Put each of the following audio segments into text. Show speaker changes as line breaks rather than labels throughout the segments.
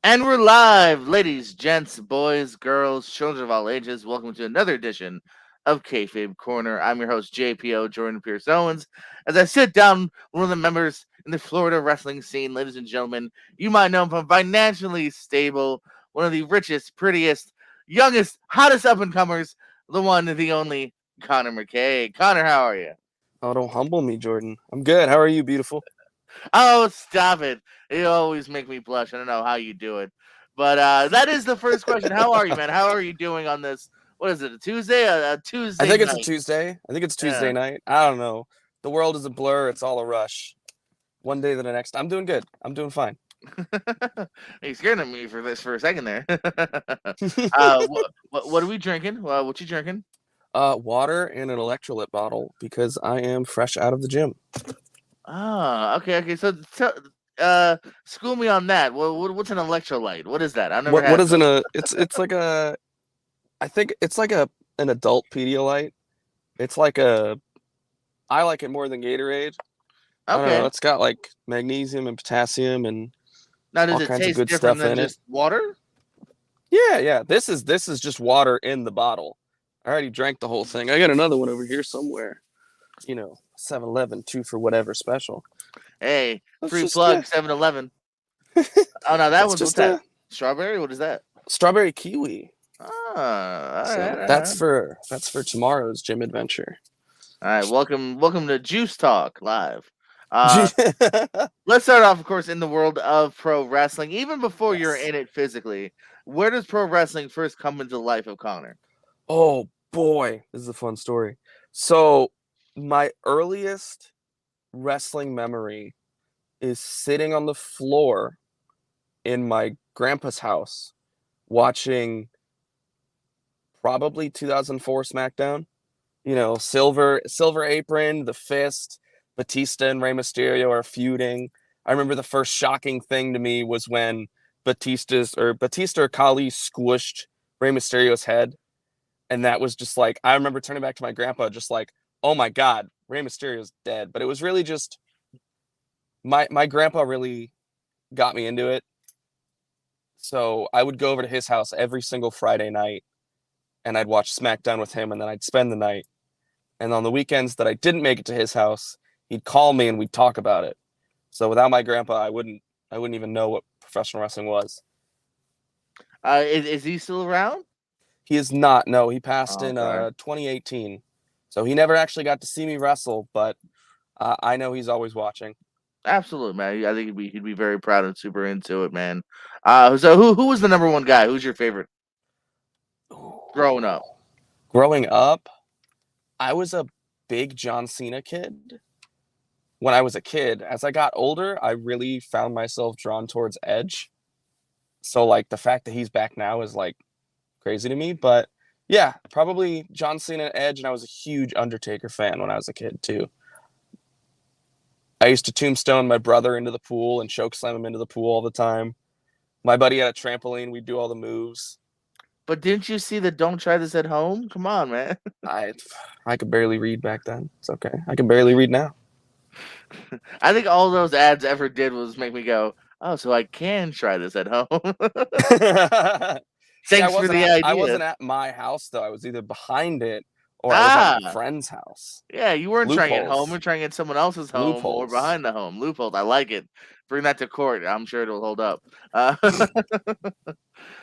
And we're live, ladies, gents, boys, girls, children of all ages. Welcome to another edition of Kayfabe Corner. I'm your host, JPO, Jordan Pierce Owens. As I sit down, one of the members in the Florida wrestling scene, ladies and gentlemen, you might know him from financially stable, one of the richest, prettiest, youngest, hottest up and comers, the one, the only, Conor Mckay. Conor, how are you?
Oh, don't humble me, Jordan. I'm good. How are you, beautiful?
Oh, stop it. You always make me blush. I don't know how you do it. But that is the first question. How are you, man? How are you doing on this? What is it, a Tuesday? A
I
Tuesday
think it's a
night.
Tuesday. I think it's
Yeah.
Tuesday night. I don't know. The world is a blur. It's all a rush. One day to the next. I'm doing good. I'm doing fine.
You scared of me for this for a second there. What are we drinking? What you drinking?
Water and an electrolyte bottle because I am fresh out of the gym.
Ah, okay. So, school me on that. What's an electrolyte? What is that? I've never
What
had
is in
those.
a? It's like a. I think it's like an adult Pedialyte. It's like a. I like it more than Gatorade. I don't know.
Okay.
It's got like magnesium and potassium and
Now, does
all
it
kinds of
taste
good
different
stuff
than
in it.
just water?
Yeah. This is just water in the bottle. I already drank the whole thing. I got another one over here somewhere. 7-Eleven, two for whatever special.
Hey,
Let's
free
just
plug 7-Eleven. Oh no, that
it's
one's what's
just
that?
a
Strawberry? What is that?
strawberry kiwi.
Ah, all right,
So
all
that's
right.
for tomorrow's gym adventure.
All right, welcome to Juice Talk Live. Uh let's start off, of course, in the world of pro wrestling. Even before you're
Yes.
in it physically, where does pro wrestling first come into the life of Connor?
Oh boy, this is a fun story. So my earliest wrestling memory is sitting on the floor in my grandpa's house watching probably 2004 SmackDown. Silver Apron, the Fist, Batista and Rey Mysterio are feuding. I remember the first shocking thing to me was when Batista or Kali squished Rey Mysterio's head, and that was just like I remember turning back to my grandpa, just like, oh my god, Rey Mysterio's dead. But it was really just my grandpa really got me into it. So I would go over to his house every single Friday night, and I'd watch SmackDown with him, and then I'd spend the night. And on the weekends that I didn't make it to his house, he'd call me and we'd talk about it. So without my grandpa, I wouldn't even know what professional wrestling was.
Is he still around?
He is not. No, he passed
Oh,
in
okay.
2018. So he never actually got to see me wrestle, but I know he's always watching.
Absolutely, man. I think he'd be very proud and super into it, man. So who was the number one guy? Who's your favorite growing up?
Growing up, I was a big John Cena kid. When I was a kid, as I got older, I really found myself drawn towards Edge. So like the fact that he's back now is like crazy to me. But yeah, probably John Cena and Edge, and I was a huge Undertaker fan when I was a kid too. I used to tombstone my brother into the pool and choke slam him into the pool all the time. My buddy had a trampoline, we'd do all the moves.
But didn't you see the "Don't try this at home"? Come on, man.
I I could barely read back then. It's okay. I can barely read now.
I think all those ads ever did was make me go, "Oh, so I can try this at home."
See,
Thanks for the
I
idea.
wasn't at my house though. I was either behind it or I was at my
Ah,
friend's house.
yeah, you weren't trying at home.
Loopholes.
You're trying at someone else's home or
Loopholes.
behind the home. Loophole. I like it. Bring that to court. I'm sure it'll hold up.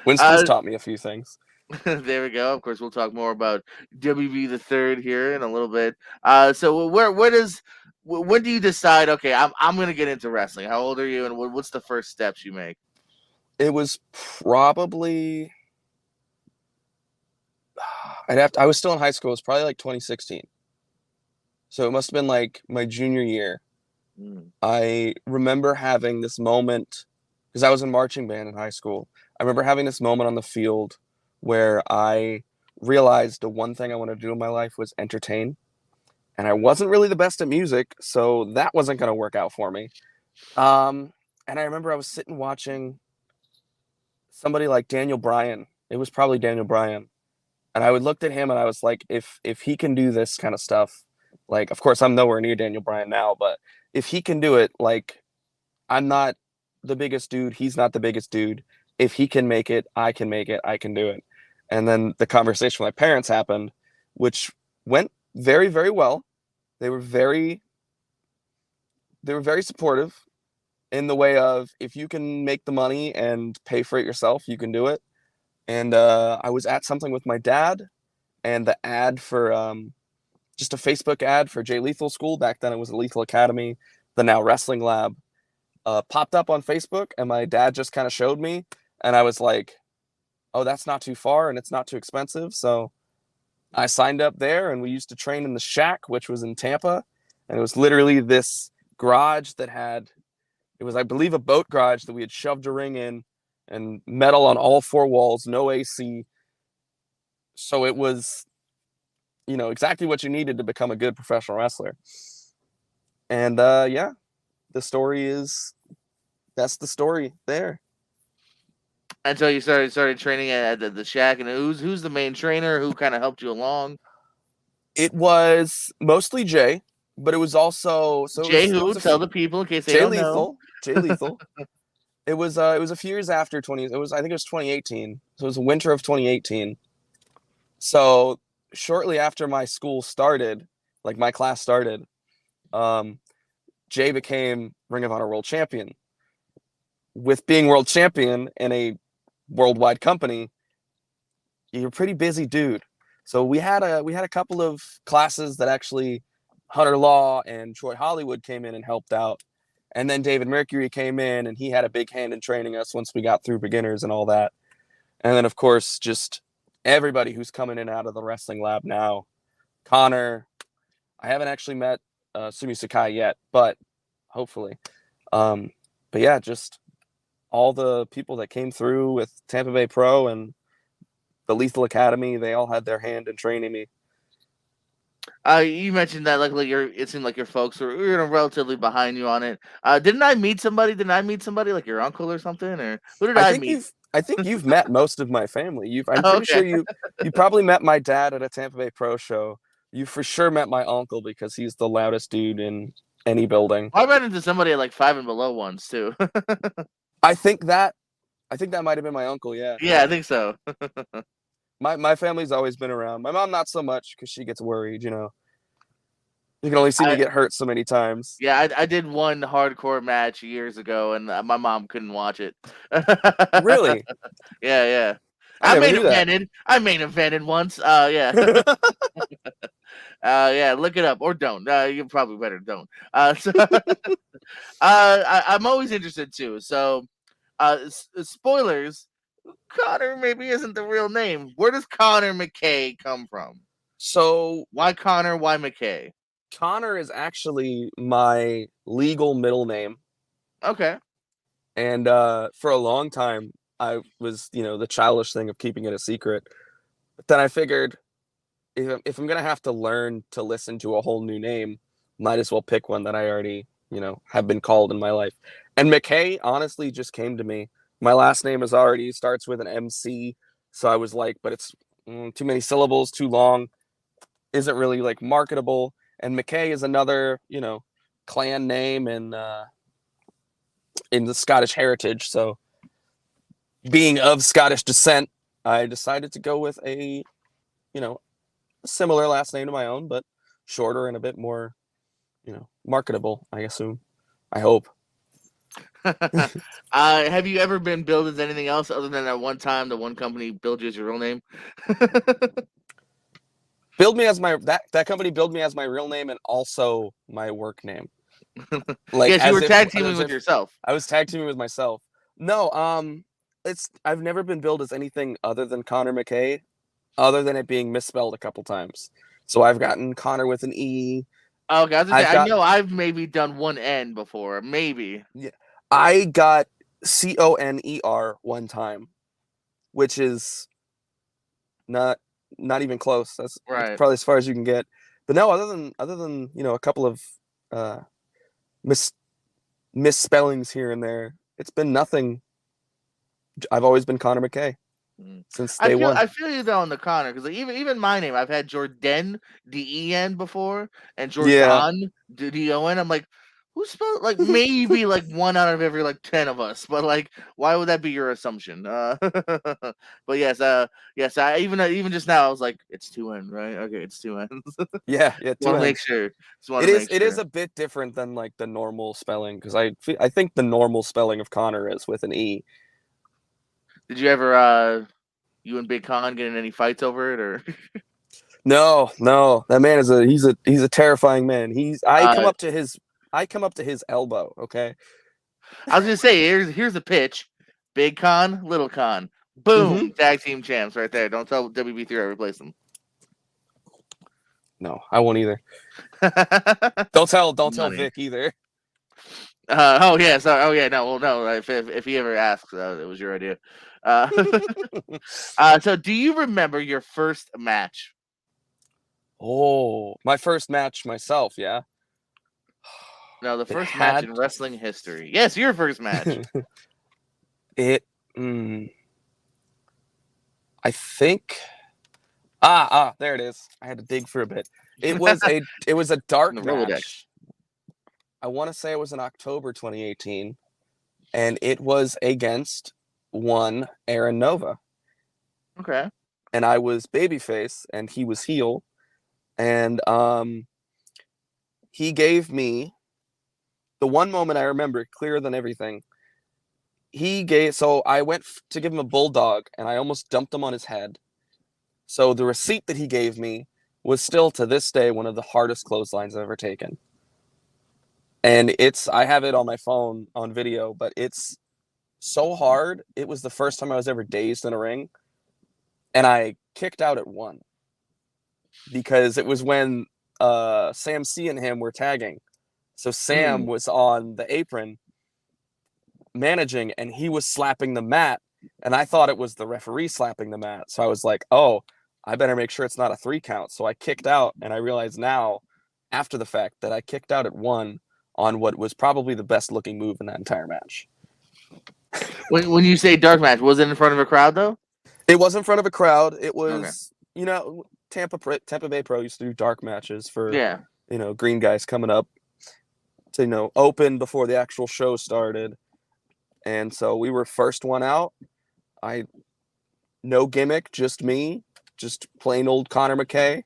Winston's
uh,
taught me a few things.
there we go. Of course, we'll talk more about WB the third here in a little bit. So where does when do you decide? Okay, I'm gonna get into wrestling. How old are you, and what's the first steps you make?
It was probably I was still in high school. It was probably like 2016. So it must have been like my junior year.
Mm.
I remember having this moment because I was in marching band in high school. I remember having this moment on the field where I realized the one thing I wanted to do in my life was entertain. And I wasn't really the best at music, so that wasn't going to work out for me. Um, and I remember I was sitting watching somebody like Daniel Bryan. It was probably Daniel Bryan. And I would looked at him and I was like, if he can do this kind of stuff, like of course I'm nowhere near Daniel Bryan now, but if he can do it, like I'm not the biggest dude, he's not the biggest dude. if he can make it, I can make it. I can do it. And then the conversation with my parents happened, which went very, very well. They were very supportive in the way of, if you can make the money and pay for it yourself, you can do it. And I was at something with my dad, and the ad for just a Facebook ad for Jay Lethal School. Back then it was a Lethal Academy, the now Wrestling Lab, popped up on Facebook, and my dad just kind of showed me, and I was like, oh, that's not too far and it's not too expensive. So I signed up there, and we used to train in the Shack, which was in Tampa. And it was literally this garage that had, it was, I believe, a boat garage that we had shoved a ring in, and metal on all four walls, no AC. So it was, exactly what you needed to become a good professional wrestler. And yeah, the story is, that's the story there.
Until you started training at the Shack, and who's the main trainer? Who kind of helped you along?
It was mostly Jay, but it was also,
Jay,
it
who?
was
Tell the people in case they
Jay
don't know.
Lethal. Jay Lethal. It was a few years after 20. It was, I think it was 2018. So it was winter of 2018. So shortly after my school started, like my class started, um, Jay became Ring of Honor World Champion. With being World Champion in a worldwide company, you're a pretty busy dude. So we had a couple of classes that actually Hunter Law and Troy Hollywood came in and helped out. And then David Mercury came in, and he had a big hand in training us once we got through beginners and all that. And then, of course, just everybody who's coming in out of the wrestling lab now. Connor, I haven't actually met Sumi Sakai yet, but hopefully. But yeah, just all the people that came through with Tampa Bay Pro and the Lethal Academy, they all had their hand in training me.
You mentioned that it seemed like your folks were relatively behind you on it. Didn't I meet somebody? Didn't I meet somebody like your uncle or something? Or who did I meet?
I think you've met most of my family. I'm pretty
Okay.
sure you probably met my dad at a Tampa Bay Pro show. You for sure met my uncle, because he's the loudest dude in any building.
I ran into somebody at like 5 and Below once too.
I think that might have been my uncle. Yeah,
Yeah, I think so.
my family's always been around. My mom not so much, because she gets worried. You can only see me
I
get hurt so many times.
Yeah, I did one hardcore match years ago, and my mom couldn't watch it.
Really,
Yeah, yeah.
I never knew that.
I main evented once. Yeah. Yeah. Look it up or don't. You probably better don't. So, I'm always interested too. So, spoilers. Connor maybe isn't the real name. Where does Conor Mckay come from?
So
Why Connor? Why McKay?
Connor is actually my legal middle name.
Okay.
And for a long time, I was, the childish thing of keeping it a secret. But then I figured, if I'm going to have to learn to listen to a whole new name, might as well pick one that I already, have been called in my life. And McKay honestly just came to me. My last name starts with an MC. So I was like, but it's too many syllables, too long, isn't really like marketable. And McKay is another, clan name in the Scottish heritage. So being of Scottish descent, I decided to go with a, similar last name to my own, but shorter and a bit more, marketable, I assume. I hope.
Have you ever been billed as anything else other than that one time the one company billed you as your real name?
Billed me as that company billed me as my real name and also my work name. Like,
Yes, you were tag teaming with yourself.
I was tag teaming with myself. No, I've never been billed as anything other than Conor Mckay, other than it being misspelled a couple times. So I've gotten Connor with an E.
Okay, I was gonna say, I know I've maybe done one N before, maybe.
Yeah, I got Coner one time, which is not even close. That's
Right.
probably as far as you can get. But no, other than a couple of misspellings here and there, it's been nothing. I've always been Conor Mckay since day one.
I feel you though on the Connor, because like, even my name, I've had Jordan DEN before and Jordan DON. I'm like, Who spelled like maybe like one out of every like 10 of us, but like why would that be your assumption? But yes, I even just now I was like it's two N, right? Okay, it's two N's.
Yeah,
Want
two
to make
N's.
sure. Just want
It
to
is
make
it is
sure.
a bit different than like the normal spelling because I think the normal spelling of Connor is with an E.
Did you ever you and Big Con get in any fights over it or
No, no, that man is a terrifying man.
uh
I come up to his elbow. Okay.
I was gonna say here's the pitch. Big Con, Little Con.
Mm-hmm.
Boom, tag team champs right there. Don't tell WB3 I replaced them.
No, I won't either. Don't tell
Money.
Vic either.
Oh yeah, so oh yeah, no, well no, if he ever asks, it was your idea. Uh, so do you remember your first match?
Oh, my first match myself. Yeah,
No, the
it
first match
had
in wrestling history. Yes, your first match.
it. Mm, I think. There it is. I had to dig for a bit. It was a
In
dark
the
match.
Rolodex.
I want to say it was in October 2018, and it was against one Aaron Nova,
Okay.
and I was babyface, and he was heel, and he gave me the one moment I remember clearer than everything. So I went to give him a bulldog, and I almost dumped him on his head. So the receipt that he gave me was still to this day one of the hardest clotheslines I've ever taken. And I have it on my phone on video, but it's so hard. It was the first time I was ever dazed in a ring, and I kicked out at one because it was when Sam C and him were tagging. So Sam
Mm.
was on the apron managing, and he was slapping the mat, and I thought it was the referee slapping the mat. So I was like, "Oh, I better make sure it's not a 3 count." So I kicked out, and I realized now, after the fact, that I kicked out at one on what was probably the best looking move in that entire match.
When you say dark match, was it in front of a crowd though?
It was in front of a crowd. It
Okay.
was, Tampa Bay Pro used to do dark matches for,
Yeah.
green guys coming up to, open before the actual show started. And so we were first one out. I No gimmick, just me, just plain old Conor Mckay.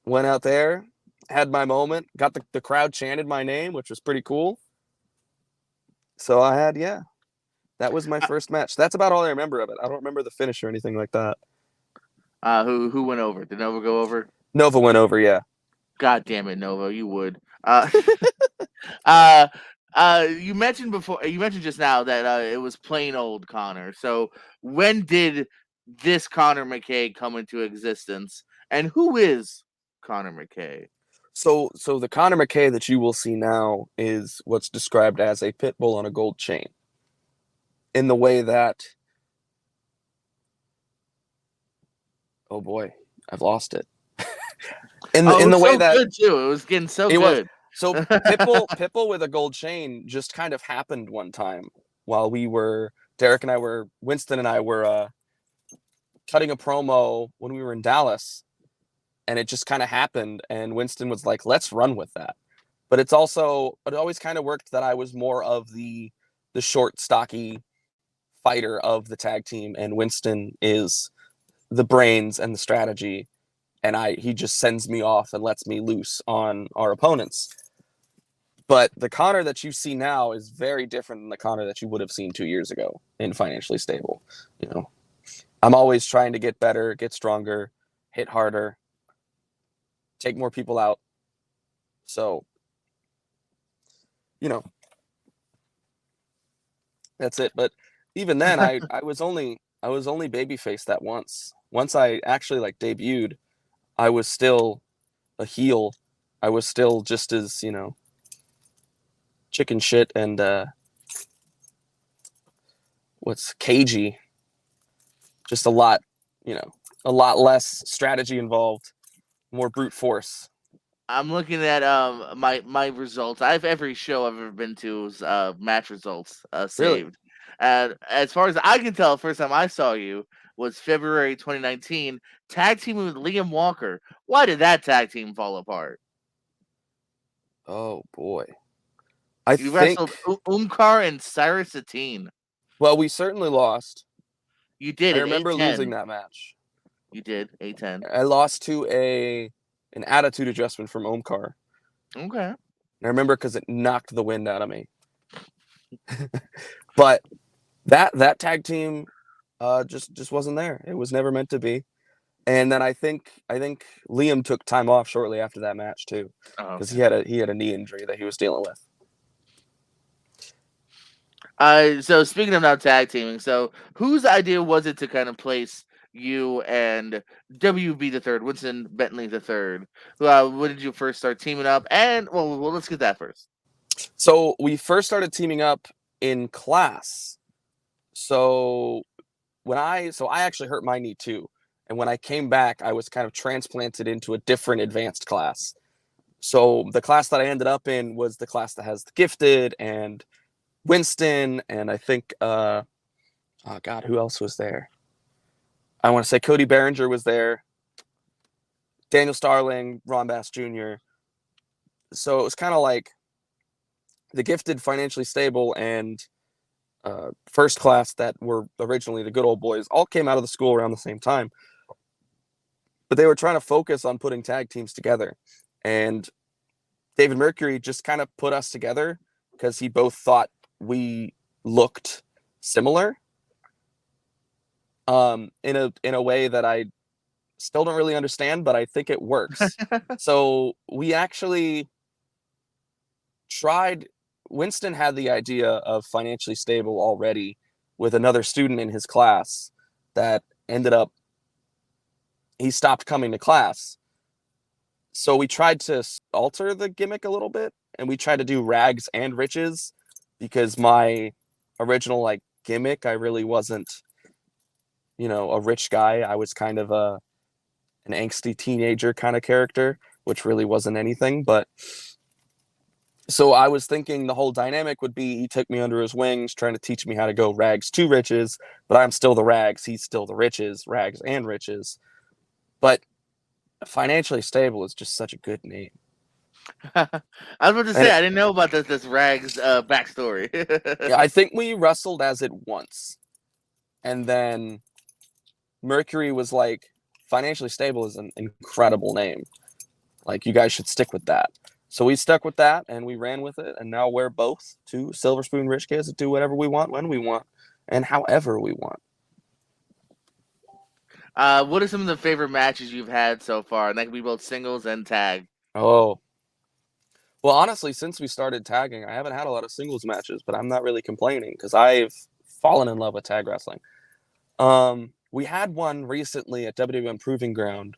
Went out there, had my moment, got the crowd chanted my name, which was pretty cool. So that was my
Uh,
first match. That's about all I remember of it. I don't remember the finish or anything like that.
who went over? Did Nova go over?
Nova went over, yeah.
God damn it, Nova, you would. uh, you mentioned before. You mentioned just now that it was plain old Connor. So when did this Connor McKay come into existence, and who is Connor McKay?
So the Conor Mckay that you will see now is what's described as a pit bull on a gold chain. In the way that, oh boy, I've lost it.
Oh, it
In the
was
way
so
that
good too. It was getting so
it was.
good.
So Pitbull with a gold chain just kind of happened one time while Winston and I were cutting a promo when we were in Dallas, and it just kind of happened. And Winston was like, "Let's run with that." But it always kind of worked that I was more of the short, stocky fighter of the tag team, and Winston is the brains and the strategy, and he just sends me off and lets me loose on our opponents. But the Connor that you see now is very different than the Connor that you would have seen 2 years ago in Financially Stable. I'm always trying to get better, get stronger, hit harder, take more people out. So, you know, that's it. But even then, I was only babyface that once. Once I actually like debuted, I was still a heel. I was still just as chicken shit and what's cagey. Just a lot less strategy involved, more brute force.
I'm looking at my results. I have every show I've ever been to is match results
Really?
saved. And as far as I can tell, first time I saw you was February 2019, tag team with Liam Walker. Why did that tag team fall apart?
Oh boy. I
You wrestled
think,
Umkar and Cyrus Satine.
well, we certainly lost.
You did
I
it,
remember losing
8-10.
that match.
You did, 8-10.
I lost to an attitude adjustment from Omkar.
Okay.
And I remember because it knocked the wind out of me. But that tag team just wasn't there. It was never meant to be. And then I think Liam took time off shortly after that match too,
Oh,
because
okay.
he had a knee injury that he was dealing with.
So speaking of now tag teaming, so whose idea was it to kind of place you and WB the third, Winston Bentley the third? When did you first start teaming up? And well, let's get that first.
So we first started teaming up in class. So I actually hurt my knee too. And when I came back, I was kind of transplanted into a different advanced class. So the class that I ended up in was the class that has the gifted and Winston, and I think oh god, who else was there? I want to say Cody Behringer was there, Daniel Starling, Ron Bass Jr. So it was kind of like the gifted, financially stable, and first class that were originally the good old boys all came out of the school around the same time. But they were trying to focus on putting tag teams together. And David Mercury just kind of put us together because he both thought we looked similar in a way that I still don't really understand, but I think it works. So we actually tried. Winston had the idea of financially stable already with another student in his class that ended up he stopped coming to class. So we tried to alter the gimmick a little bit, and we tried to do rags and riches because my original like gimmick, I really wasn't, a rich guy. I was kind of an angsty teenager kind of character, which really wasn't anything. But so I was thinking the whole dynamic would be he took me under his wings, trying to teach me how to go rags to riches, but I'm still the rags, he's still the riches, rags and riches. But financially stable is just such a good name.
I was about to
And
say I didn't know about this Rags backstory.
yeah, I think we wrestled as it once. And then Mercury was like, financially stable is an incredible name. Like, you guys should stick with that. So we stuck with that and we ran with it. And now we're both two Silver Spoon rich kids that do whatever we want, when we want, and however we want.
What are some of the favorite matches you've had so far? And that can be both singles and tag.
Oh, well, honestly, since we started tagging, I haven't had a lot of singles matches, but I'm not really complaining because I've fallen in love with tag wrestling. We had one recently at WWM Proving Ground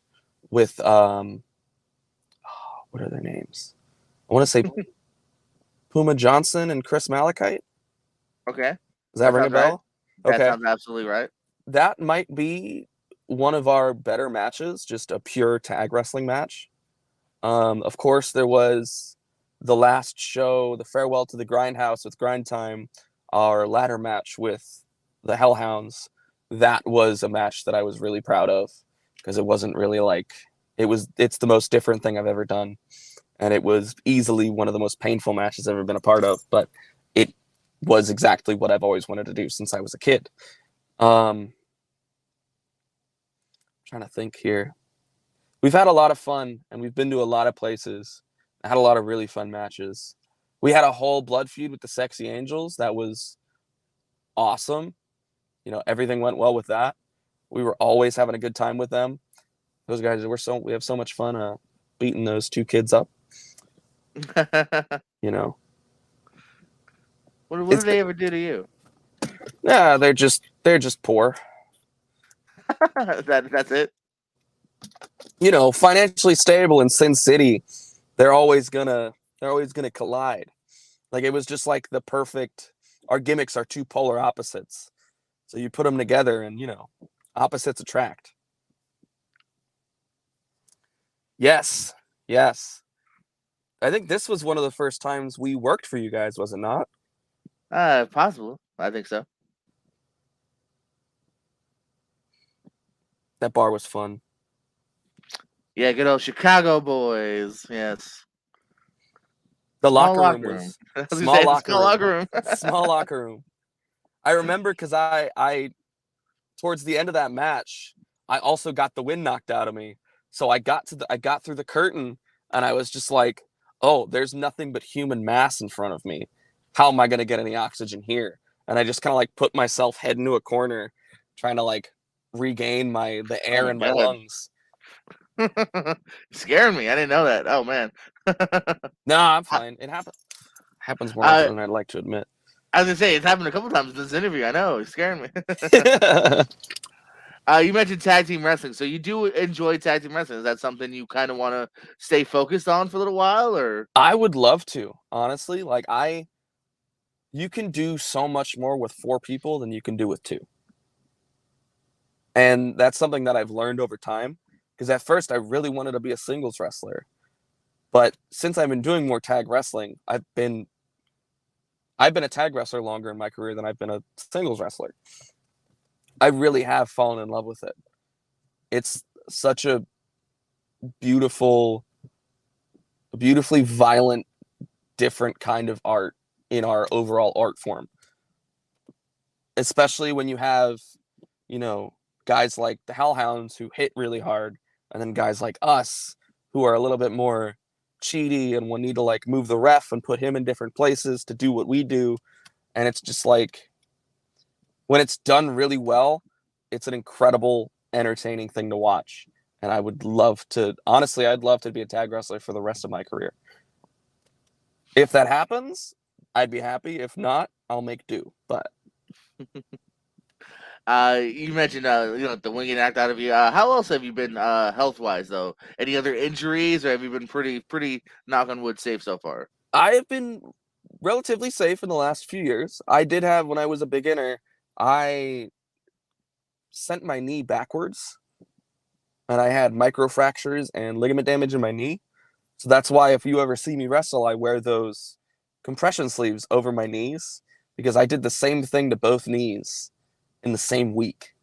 with what are their names? I want to say Puma Johnson and Chris Malachite.
Okay,
Does that
that
ring a
sounds right.
bell?
That
Okay,
sounds absolutely right.
that might be one of our better matches, just a pure tag wrestling match. Of course, there was the last show, the farewell to the Grindhouse with Grind Time, our ladder match with the Hellhounds. That was a match that I was really proud of because it wasn't really like it's the most different thing I've ever done. And it was easily one of the most painful matches I've ever been a part of, but it was exactly what I've always wanted to do since I was a kid. Trying to think here. We've had a lot of fun and we've been to a lot of places. I had a lot of really fun matches. We had a whole blood feud with the Sexy Angels. That was awesome. Everything went well with that. We were always having a good time with them. Those guys we have so much fun beating those two kids up.
what
You know,
what
it's
did they ever do to you?
yeah, they're just poor.
That's it.
Financially stable in Sin City, they're always gonna they're always gonna collide. Like it was just like the perfect. Our gimmicks are two polar opposites, so you put them together, and opposites attract. Yes, yes. I think this was one of the first times we worked for you guys, was it not?
Possible. I think so.
That bar was fun.
Yeah, good old Chicago boys. Yes.
The
Small
locker room
locker room.
was
I was gonna
small
say it's a
locker
small
room.
locker room.
Small locker room. I remember because I towards the end of that match, I also got the wind knocked out of me. So I got through the curtain and I was just like, oh, there's nothing but human mass in front of me. How am I gonna get any oxygen here? And I just kind of like put myself head into a corner, trying to like regain the
Oh
air
my
in my
god.
lungs.
Scaring me. I didn't know that. Oh man.
No, I'm fine. It happens more
uh,
often than I'd like to admit.
I was gonna say it's happened a couple times in this interview. I know it's scaring me. You mentioned tag team wrestling, so you do enjoy tag team wrestling. Is that something you kind of want to stay focused on for a little while, or?
I would love to, honestly. You can do so much more with 4 people than you can do with 2. And that's something that I've learned over time. Because at first I really wanted to be a singles wrestler. But since I've been doing more tag wrestling, I've been a tag wrestler longer in my career than I've been a singles wrestler. I really have fallen in love with it. It's such a beautiful, beautifully violent, different kind of art in our overall art form. Especially when you have, you know, guys like the Hellhounds who hit really hard, and then guys like us who are a little bit more cheaty and will need to like move the ref and put him in different places to do what we do. And it's just like when it's done really well, it's an incredible, entertaining thing to watch. And I would love to, honestly, I'd love to be a tag wrestler for the rest of my career. If that happens, I'd be happy. If not, I'll make do. But
You mentioned the winging act out of you. How else have you been health wise though? Any other injuries, or have you been pretty knock on wood safe so far?
I have been relatively safe in the last few years. I did have, when I was a beginner, I sent my knee backwards and I had microfractures and ligament damage in my knee. So that's why if you ever see me wrestle, I wear those compression sleeves over my knees because I did the same thing to both knees in the same week.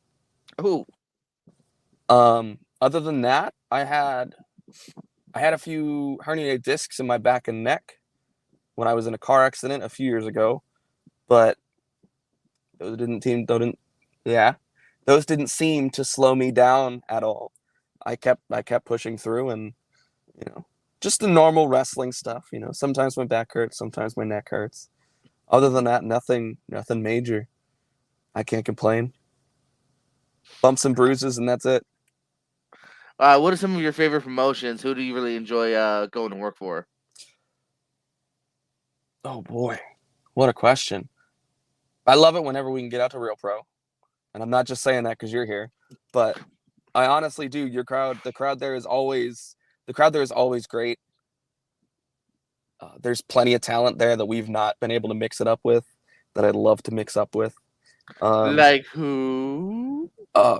Oh,
Other than that, I had a few herniated discs in my back and neck when I was in a car accident a few years ago, but those those didn't seem to slow me down at all. I kept pushing through and you know, just the normal wrestling stuff, Sometimes my back hurts, sometimes my neck hurts. Other than that, nothing major. I can't complain. Bumps and bruises and that's it.
what are some of your favorite promotions? Who do you really enjoy going to work for?
Oh boy. What a question. I love it whenever we can get out to Real Pro. And I'm not just saying that because you're here, but I honestly do. The crowd there is always great. There's plenty of talent there that we've not been able to mix it up with, that I'd love to mix up with. Um,
Like who?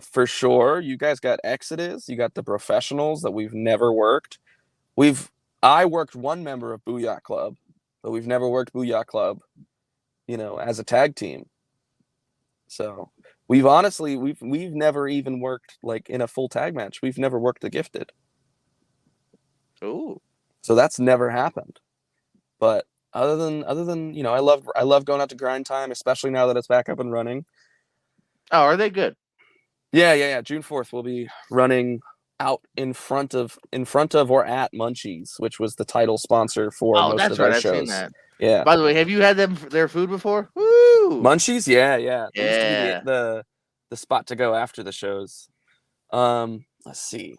for sure, you guys got Exodus. You got the professionals that we've never worked. I worked one member of Booyah Club, but we've never worked Booyah Club, as a tag team. So we've never even worked like in a full tag match. We've never worked the Gifted.
Oh,
So that's never happened. But other than I love going out to Grind Time, especially now that it's back up and running.
oh, are they good?
Yeah. June 4th we'll be running out in front of or at Munchies, which was the title sponsor for
Oh,
most
that's
of
right.
our
I've seen
shows.
that.
Yeah.
By the way, have you had their food before? Woo!
Munchies, yeah. They used to be the
Yeah.
the the spot to go after the shows. Let's see.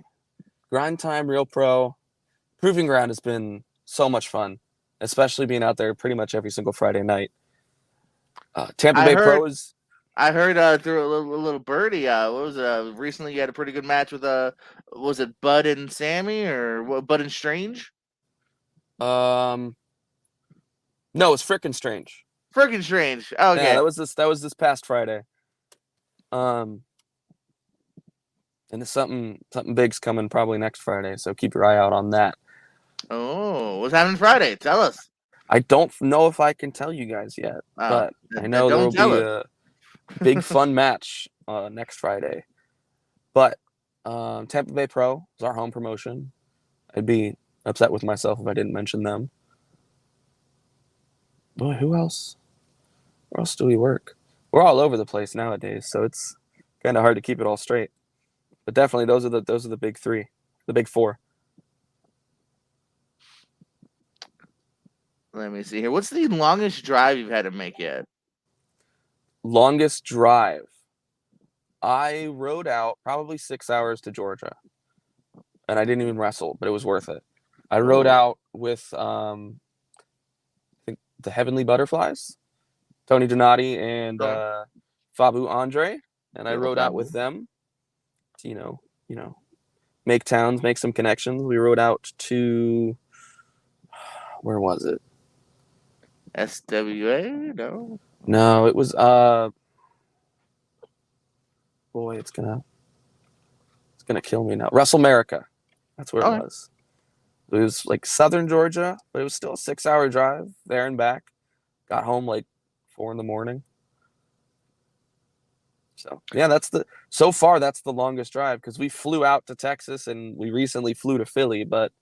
Grind Time, Real Pro, Proving Ground has been so much fun, especially being out there pretty much every single Friday night. Tampa
I
Bay
heard
Pros.
I heard through a little birdie. What was it? Recently, you had a pretty good match with was it Bud and Sammy or what? Bud and Strange?
Um, no, it's freaking strange.
Freaking Strange.
Yeah,
Okay.
that was this past Friday. Um, and it's something big's coming probably next Friday, so keep your eye out on that.
Oh, what's happening Friday? Tell us.
I don't know if I can tell you guys yet,
Oh,
but I
then
know there
don't
will
tell
be
us.
a big fun match next Friday. But Tampa Bay Pro is our home promotion. I'd be upset with myself if I didn't mention them. boy, who else? Where else do we work? We're all over the place nowadays, so it's kind of hard to keep it all straight. But definitely, those are the big three, the big four.
Let me see here. What's the longest drive you've had to make yet?
Longest drive. I rode out probably 6 hours to Georgia, and I didn't even wrestle, but it was worth it. I rode
Oh,
out with I think the Heavenly Butterflies, Tony Donati and
okay.
Fabu Andre, and I
Yo,
rode out
family.
with them to make towns, make some connections. We rode out to where was it?
SWA? No.
No, it was boy, it's gonna kill me now. Russell America. That's where it
Okay.
was. It was like southern Georgia, but it was still a 6 hour drive there and back. Got home like 4 in the morning. So yeah, so far that's the longest drive because we flew out to Texas and we recently flew to Philly, but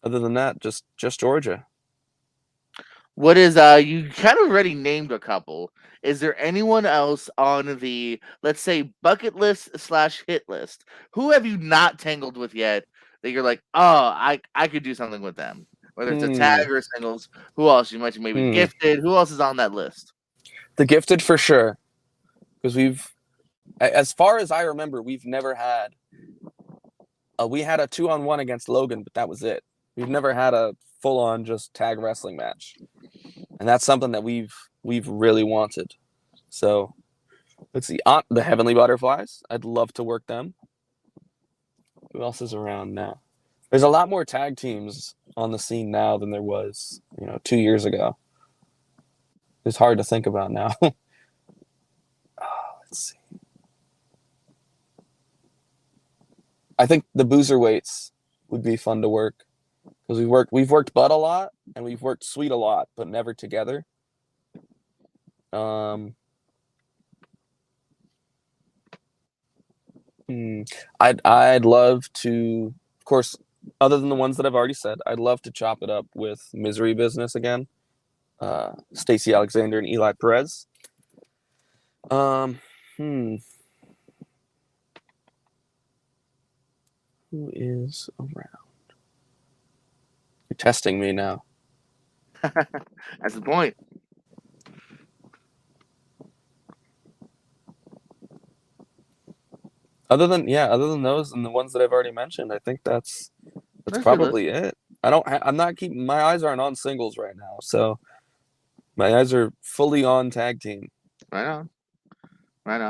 other than that, just Georgia.
What is you kind of already named a couple. Is there anyone else on the, let's say, bucket list slash hit list? Who have you not tangled with yet that you're like, oh, I could do something with them? Whether it's a tag
Hmm.
or singles, who else? You mentioned maybe
Hmm.
gifted. Who else is on that list?
The Gifted for sure, because as far as I remember, we've never had. We had a 2-on-1 against Logan, but that was it. We've never had a full on just tag wrestling match, and that's something that we've really wanted. So let's see, the Heavenly Butterflies. I'd love to work them. Who else is around now? There's a lot more tag teams on the scene now than there was, 2 years ago. It's hard to think about now. Let's see. I think the Boozerweights would be fun to work because we've worked Bud a lot and we've worked Sweet a lot, but never together. Um, hmm, I'd love to, of course, other than the ones that I've already said, I'd love to chop it up with Misery Business again. Stacey Alexander and Eli Perez. Um, hmm, who is around? You're testing me now.
That's the point.
Other than those and the ones that I've already mentioned, I think that's
That's a good list.
probably it. I'm not keeping my eyes aren't on singles right now, so my eyes are fully on tag team.
Right on. Right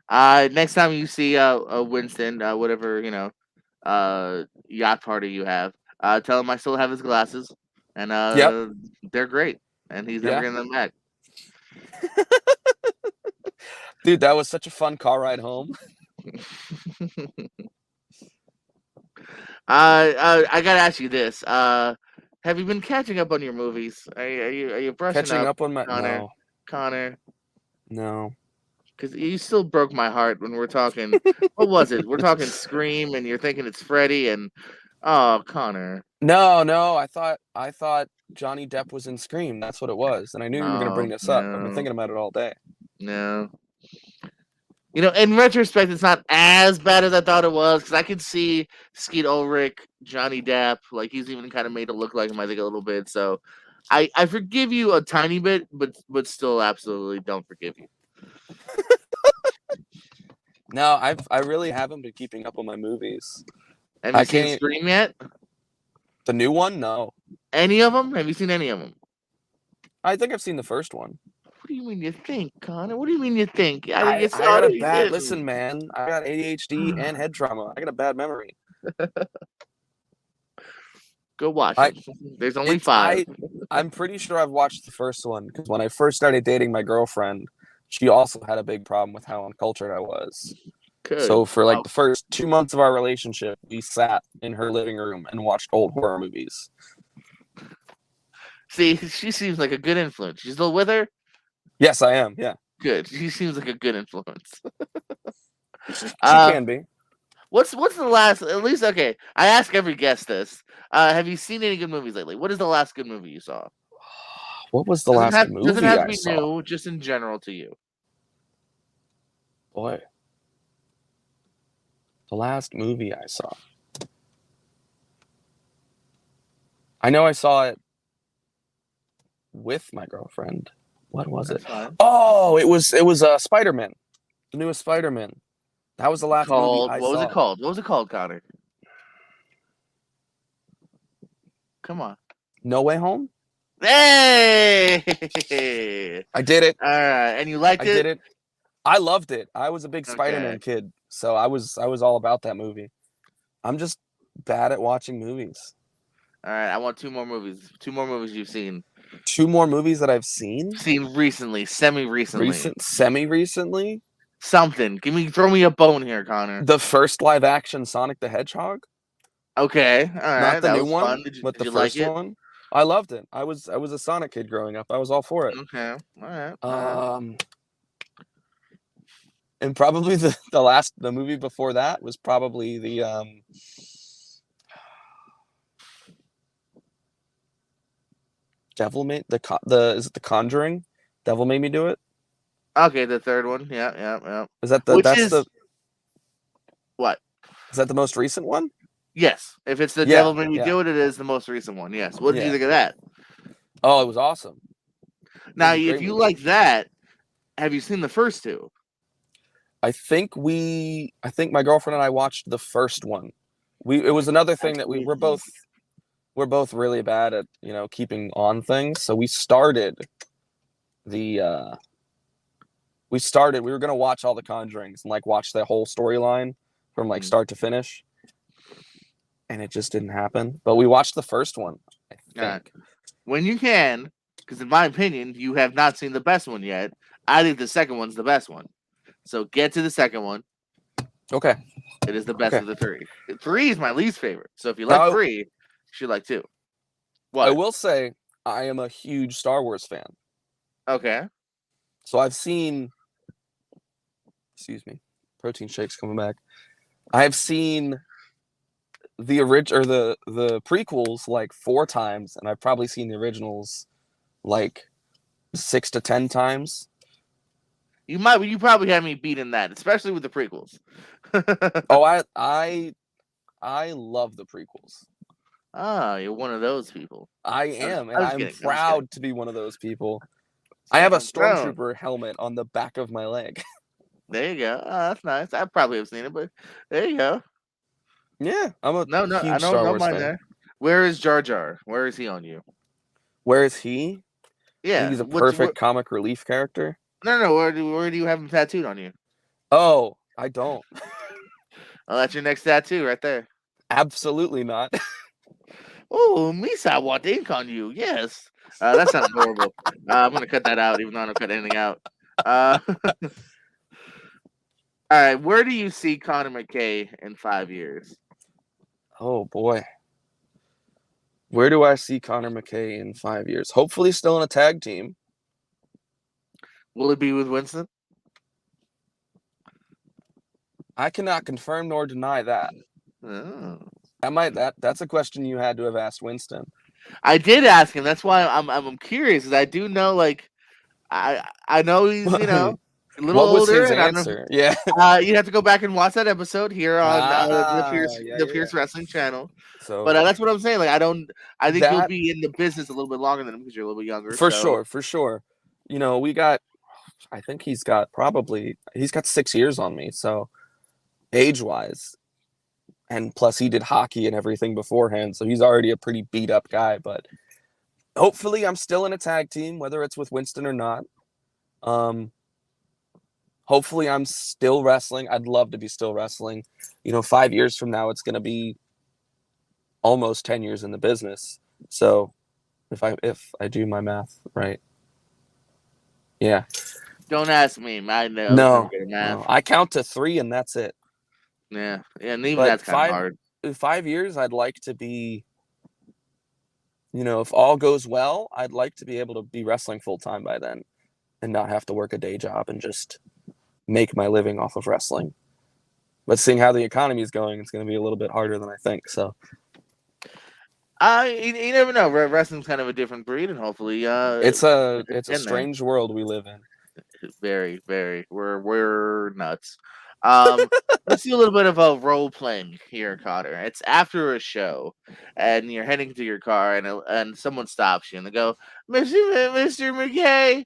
on. Next time you see Winston, whatever yacht party you have, tell him I still have his glasses, and
Yep.
they're great, and he's never
Yeah.
getting them back.
Dude, that was such a fun car ride home.
I gotta ask you this: have you been catching up on your movies? Are you brushing
Catching
up,
up on my
Connor?
no.
Connor,
No.
because you still broke my heart when we're talking. What was it? We're talking Scream, and you're thinking it's Freddy, and oh, Connor,
No, no. I thought Johnny Depp was in Scream. That's what it was. And I knew you were gonna
no,
bring this up. I've been
no,
thinking about it all day.
no. In retrospect, it's not as bad as I thought it was because I could see Skeet Ulrich, Johnny Depp, like he's even kind of made to look like him, I think, a little bit. So, I forgive you a tiny bit, but still, absolutely don't forgive you.
No, I really haven't been keeping up on my movies.
Have you
I
seen
can't
Scream yet?
the new one? No.
Any of them? Have you seen any of them?
I think I've seen the first one.
What do you mean you think, Connor? What do you mean you think? Either
I
you
I
saw
got
it
a
or you
bad
didn't.
listen, man. I got ADHD and head trauma. I got a bad memory.
Go watch
I
them. There's only
it's
five.
I'm pretty sure I've watched the first one because when I first started dating my girlfriend, she also had a big problem with how uncultured I was.
Good.
So for like
Wow.
the first 2 months of our relationship, we sat in her living room and watched old horror movies.
See, she seems like a good influence. You still with her?
Yes, I am. Yeah,
Good. She seems like a good influence.
she
Uh,
can be.
what's the last? At least okay. I ask every guest this. Have you seen any good movies lately? What is the last good movie you saw?
What was the last
Doesn't
movie
have to
I
be
saw?
new, just in general to you.
Boy, the last movie I saw. I know I saw it with my girlfriend. What was it?
That's fine.
Oh, it was Spider-Man, the newest Spider-Man. That was the last movie
Called
I
what was it
saw.
called? What was it called, Connor? Come on.
No Way Home.
Hey!
I did it.
All right, and you liked
I did
it?
it. I loved it. I was a big
Okay.
Spider-Man kid, so I was all about that movie. I'm just bad at watching movies.
All right, I want two more movies. Two more movies you've seen.
Two more movies that I've seen
Seen recently, semi-recently.
semi-recently.
Something. Throw me a bone here, Connor.
The first live action Sonic the Hedgehog,
Okay, all right,
not the
that
new
was
one,
fun. Did you
but
did
the
you like
first
it?
one. I loved it. I was a Sonic kid growing up. I was all for it.
Okay, all right, all right.
Um, and probably the movie before that was probably the Devil made the is it the Conjuring? Devil Made Me Do It.
Okay, the third one. Yeah, yeah, yeah.
Is that the
Which
that's
is
the
what?
is that the most recent one?
Yes. If it's the
Yeah,
Devil Made Me
yeah,
Do It, it is the most recent one. Yes. What did you
yeah.
think of that?
Oh, it was awesome. It
Now,
was a
if
great
you
movie.
like that, have you seen the first two?
I think my girlfriend and I watched the first one. It was another thing that we're both really bad at, keeping on things. So the we were gonna watch all the Conjurings and like watch the whole storyline from like
Mhm.
start to finish, and it just didn't happen. But we watched the first one, I
All right.
think.
When you can, because in my opinion, you have not seen the best one yet. I think the second one's the best one. So get to the second one.
Okay,
It is the best
okay.
of the three. Three is my least favorite. So if you like
Now
three, you should like two.
I
What?
will say I am a huge Star Wars fan.
Okay.
So I've seen, excuse me, protein shakes coming back. I have seen the original or the prequels like 4 times, and I've probably seen the originals like 6 to 10 times.
You probably had me beat in that, especially with the prequels.
Oh, I love the prequels.
Ah, you're one of those people.
I am, and
I'm just
I'm
kidding. I'm just kidding.
proud to be one of those people. I have a
So, no,
stormtrooper helmet on the back of my leg.
there you go. Oh, that's nice. I probably have seen it, but there you go.
Yeah, I'm a
No, I
huge
don't
Star
know
Wars
mine
fan.
there. Where is Jar Jar? Where is he on you?
Where is he? I think
Yeah.
he's a perfect comic relief character.
No. Where do you have him tattooed on you?
Oh, I don't.
Oh, that's your next tattoo right there.
Absolutely not.
Oh, Misa want ink on you. Yes. That sounded horrible. I'm gonna cut that out, even though I don't cut anything out. All right. Where do you see Conor McKay in 5 years?
Oh boy. Where do I see Connor McKay in 5 years? Hopefully still in a tag team.
Will it be with Winston?
I cannot confirm nor deny that.
Oh.
That's a question you had to have asked Winston.
I did ask him. That's why I'm curious. 'Cause I do know, like, I know he's a little
What was
older,
his
and I don't know.
answer? Yeah.
You have to go back and watch that episode here on
Yeah,
the
yeah.
Pierce Wrestling channel. But
So
that's what I'm saying. Like, I don't. I think you'll
that
be in the business a little bit longer than him because you're a little bit younger.
for
So
sure, for sure. We got I think he's got 6 years on me, so age wise. And plus he did hockey and everything beforehand, so he's already a pretty beat up guy, but hopefully I'm still in a tag team, whether it's with Winston or not. Um, hopefully I'm still wrestling. I'd love to be still wrestling. 5 years from now, it's going to be almost 10 years in the business. So if I do my math right, yeah.
don't ask me. I know I was never
No,
good at
no,
math.
I count to 3 and that's it.
Yeah, and even
But
that's kind of hard.
5 years, I'd like to be. If all goes well, I'd like to be able to be wrestling full time by then, and not have to work a day job and just make my living off of wrestling. But seeing how the economy is going, it's going to be a little bit harder than I think. So
You never know. Wrestling's kind of a different breed, and hopefully,
It's a
in there.
strange world we live in.
Very, very. We're nuts. Let's do a little bit of a role playing here, Cotter. It's after a show, and you're heading to your car, and someone stops you, and they go, Mister McKay,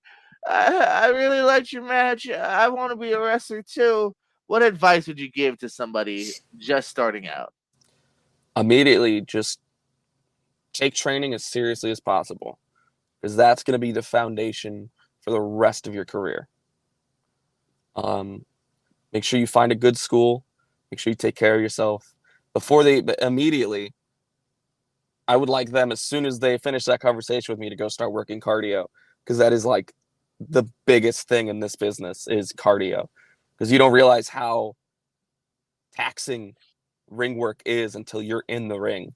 I really liked your match. I want to be a wrestler too. What advice would you give to somebody just starting out?
Immediately, just take training as seriously as possible, because that's going to be the foundation for the rest of your career. Um, Make sure you find a good school. Make sure you take care of yourself before they immediately. I would like them, as soon as they finish that conversation with me, to go start working cardio, because that is like the biggest thing in this business is cardio, because you don't realize how taxing ring work is until you're in the ring.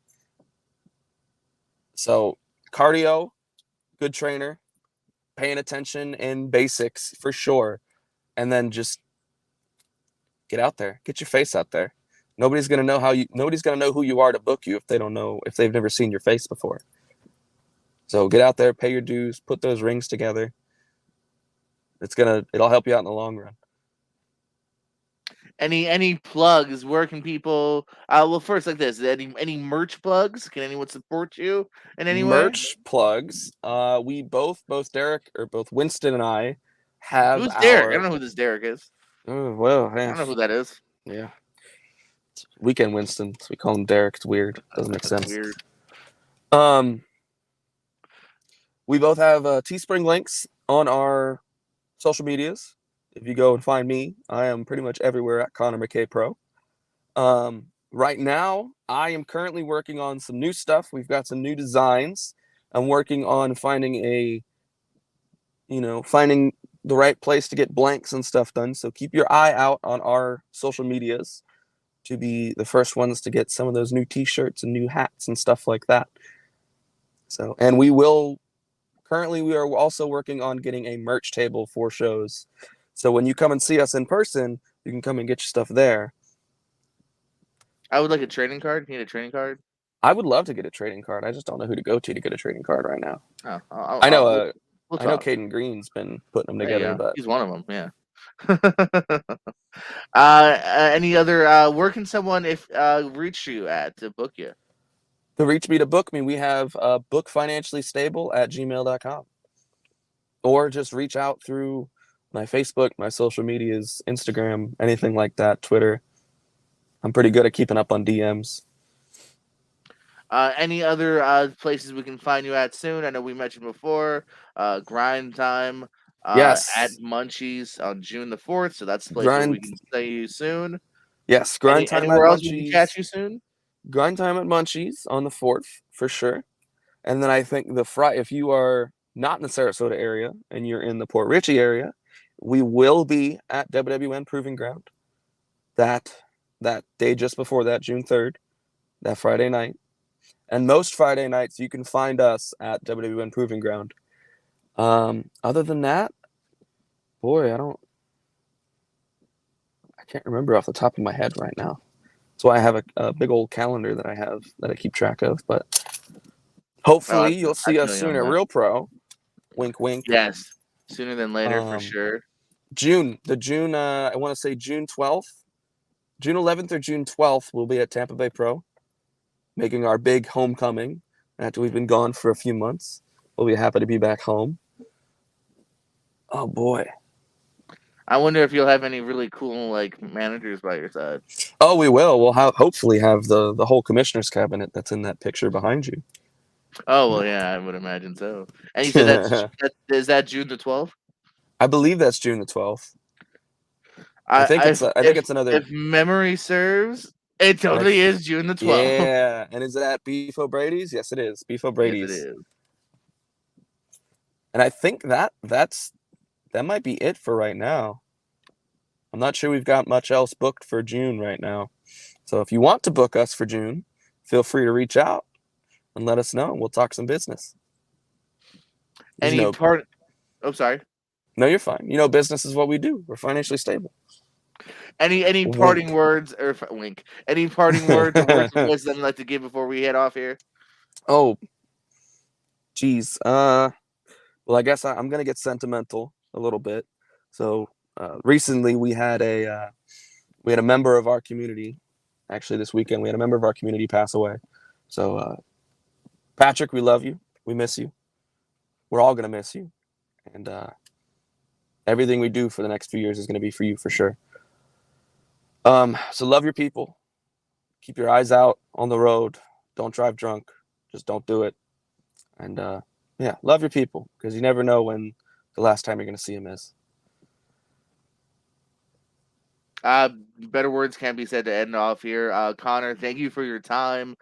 So cardio, good trainer, paying attention in basics for sure, and then just get out there, get your face out there. Nobody's gonna know who you are to book you if they've never seen your face before. So get out there, pay your dues, put those rings together. It'll help you out in the long run.
Any plugs? Where can people? Well, first like this. Any merch plugs? Can anyone support you in any way?
Merch plugs. We both Derek, or both Winston and I have
Who's Derek? I don't
our.
know who this Derek is.
Oh, well,
I don't know who that is.
yeah. Weekend Winston. So we call him Derek. It's weird. Doesn't make
That's
sense.
weird.
Um, we both have Teespring links on our social medias. If you go and find me, I am pretty much everywhere at Conor Mckay Pro. Right now, I am currently working on some new stuff. We've got some new designs. I'm working on finding the right place to get blanks and stuff done. So keep your eye out on our social medias to be the first ones to get some of those new t-shirts and new hats and stuff like that. So, and we are also working on getting a merch table for shows. So when you come and see us in person, you can come and get your stuff there.
I would like a trading card. You need a trading card.
I would love to get a trading card. I just don't know who to go to get a trading card right now.
Oh,
I know
we'll
I know
talk.
Caden Green's been putting them
There you
together,
go.
but
He's one of them. Yeah. Any other? Where can someone if reach you at to book you?
to reach me to book me, we have bookfinanciallystable@gmail.com. Or just reach out through my Facebook, my social medias, Instagram, anything like that, Twitter. I'm pretty good at keeping up on DMs.
Any other places we can find you at soon? I know we mentioned before. Grind time at
Yes,
Munchies on June the 4th. So that's the place where we
grind.
can see you soon.
Yes, grind time at
Anywhere else we can catch
Munchies.
you soon?
Grind time at Munchies on the 4th for sure. And then I think if you are not in the Sarasota area and you're in the Port Richey area, we will be at WWN Proving Ground that day just before that, June 3rd, that Friday night. And most Friday nights you can find us at WWN Proving Ground. Other than that, boy, I can't remember off the top of my head right now. That's why I have a big old calendar that I keep track of. But
Oh,
hopefully you'll
I
see us
feel you
soon
on
at
that.
Real Pro. Wink, wink.
Yes, sooner than later for
Um,
sure.
June, I want to say June 12th, June 11th or June 12th, we'll be at Tampa Bay Pro, making our big homecoming after we've been gone for a few months. We'll be happy to be back home. Oh boy.
I wonder if you'll have any really cool like managers by your side.
Oh, we will. We'll hopefully have the whole commissioner's cabinet that's in that picture behind you.
Oh well, yeah, I would imagine so. And you said is that June the 12th?
I believe that's June the 12th. I think
If
it's another
memory serves, it
I
totally is June the 12th.
yeah. And is it at Beef O'Brady's? Yes, it is. Beef
Yes, it
O'Brady's.
is.
And I think that might be it for right now. I'm not sure we've got much else booked for June right now. So if you want to book us for June, feel free to reach out and let us know. We'll talk some business. 'Cause,
Any part? Oh, sorry.
no, you're fine. Business is what we do. We're financially stable.
Any parting
Wink.
words or wink? Any parting words or words of wisdom you'd like to give before we head off here?
Oh, geez. Well, I guess I'm gonna get sentimental a little bit. So recently we had a member of our community. Actually, this weekend we had a member of our community pass away. So Patrick, we love you. We miss you. We're all gonna miss you, and everything we do for the next few years is gonna be for you for sure. So love your people. Keep your eyes out on the road. Don't drive drunk. Just don't do it. And yeah, love your people because you never know when the last time you're gonna see them is.
Better words can't be said to end off here. Connor, thank you for your time.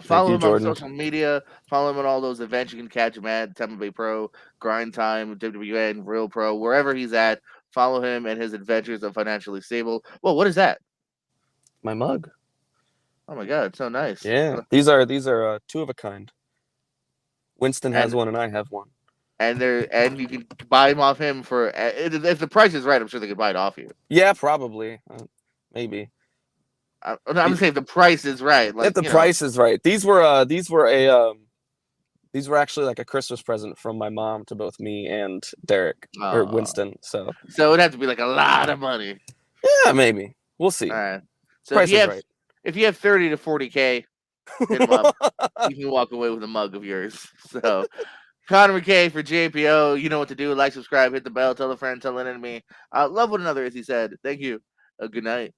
Thank
Follow
you,
him on
Jordan.
social media. Follow him on all those events. You can catch him at Tampa Bay Pro, Grind Time, WWN, Real Pro, wherever he's at. Follow him and his adventures of financially stable. Well, what is that?
My mug.
Oh my god, it's so nice.
Yeah, these are two of a kind. Winston has
And
one, and I have one.
and you can buy them off him for if the price is right. I'm sure they could buy it off you.
Yeah, probably. Maybe.
I'm just saying if the price is right.
If
Like
the price is right. These were actually like a Christmas present from my mom to both me and Derek or
uh,
Winston. So
so it'd have to be like a lot of money.
yeah, maybe we'll
All
see.
right. So
Price is right.
if you have 30 to 40K, hit him up. You can walk away with a mug of yours. So Conor McKay for JPO. You know what to do. Like, subscribe, hit the bell, tell a friend, tell an enemy. Love one another, as he said. Thank you. Good night.